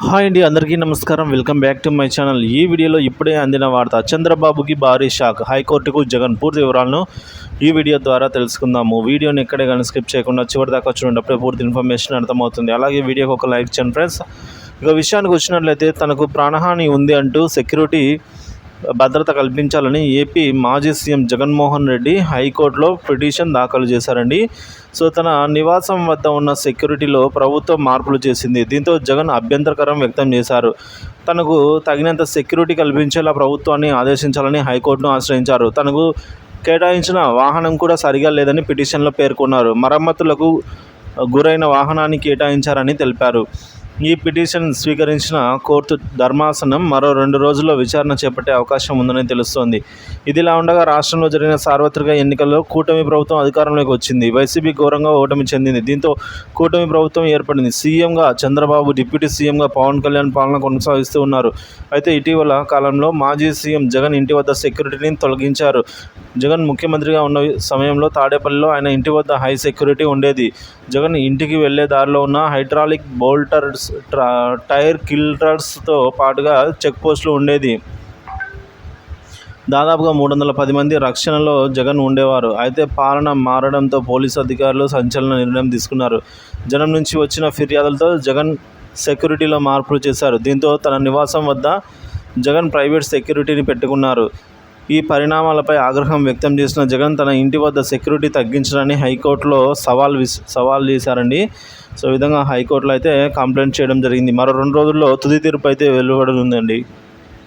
Hi అండి, అందరికీ నమస్కారం. Welcome back to my channel. ఈ వీడియోలో ఇప్పుడే అందిన వార్త, చంద్రబాబుకి భారీ షాక్, హైకోర్టుకు జగన్. పూర్తి వివరాలను ఈ వీడియో ద్వారా తెలుసుకుందాము. వీడియోని ఎక్కడే కానీ స్కిప్ చేయకుండా చివరి దాకా చూడండి, అప్పుడే పూర్తి ఇన్ఫర్మేషన్ అర్థమవుతుంది. అలాగే వీడియోకి ఒక లైక్ చేయండి ఫ్రెండ్స్. ఇక విషయానికి వచ్చినట్లయితే, తనకు ప్రాణహాని ఉంది అంటూ సెక్యూరిటీ భద్రత కల్పించాలని ఏపీ మాజీ సీఎం జగన్మోహన్ రెడ్డి హైకోర్టులో పిటిషన్ దాఖలు చేశారండి. సో తన నివాసం వద్ద ఉన్న సెక్యూరిటీలో ప్రభుత్వం మార్పులు చేసింది. దీంతో జగన్ అభ్యంతరకరం వ్యక్తం చేశారు. తనకు తగినంత సెక్యూరిటీ కల్పించేలా ప్రభుత్వాన్ని ఆదేశించాలని హైకోర్టును ఆశ్రయించారు. తనకు కేటాయించిన వాహనం కూడా సరిగా లేదని పిటిషన్లో పేర్కొన్నారు. మరమ్మతులకు గురైన వాహనాన్ని కేటాయించారని తెలిపారు. ఈ పిటిషన్ స్వీకరించిన కోర్టు ధర్మాసనం మరో 2 రోజుల్లో విచారణ చేపట్టే అవకాశం ఉందని తెలుస్తోంది. ఇదిలా ఉండగా, రాష్ట్రంలో జరిగిన సార్వత్రిక ఎన్నికల్లో కూటమి ప్రభుత్వం అధికారంలోకి వచ్చింది. వైసీపీ ఘోరంగా ఓటమి చెందింది. దీంతో కూటమి ప్రభుత్వం ఏర్పడింది. సీఎంగా చంద్రబాబు, డిప్యూటీ సీఎంగా పవన్ కళ్యాణ్ పాలన కొనసాగిస్తూ ఉన్నారు. అయితే ఇటీవల కాలంలో మాజీ సీఎం జగన్ ఇంటి వద్ద సెక్యూరిటీని తొలగించారు. జగన్ ముఖ్యమంత్రిగా ఉన్న సమయంలో తాడేపల్లిలో ఆయన ఇంటి వద్ద హై సెక్యూరిటీ ఉండేది. జగన్ ఇంటికి వెళ్లే దారిలో ఉన్న హైడ్రాలిక్ బోల్టర్స్, టైర్ కిల్లర్స్తో పాటుగా చెక్ పోస్టులు ఉండేది. దాదాపుగా 310 మంది రక్షణలో జగన్ ఉండేవారు. అయితే పాలన మారడంతో పోలీసు అధికారులు సంచలన నిర్ణయం తీసుకున్నారు. జనం నుంచి వచ్చిన ఫిర్యాదులతో జగన్ సెక్యూరిటీలో మార్పులు చేశారు. దీంతో తన నివాసం వద్ద జగన్ ప్రైవేట్ సెక్యూరిటీని పెట్టుకున్నారు. ఈ పరిణామాలపై ఆగ్రహం వ్యక్తం చేసిన జగన్ తన ఇంటి వద్ద సెక్యూరిటీ తగ్గించడాన్ని హైకోర్టులో సవాల్ చేశారండి. సో ఈ విధంగా హైకోర్టులో అయితే కంప్లైంట్ చేయడం జరిగింది. మరో 2 రోజుల్లో తుది తీర్పు అయితే వెలువడనుందండి.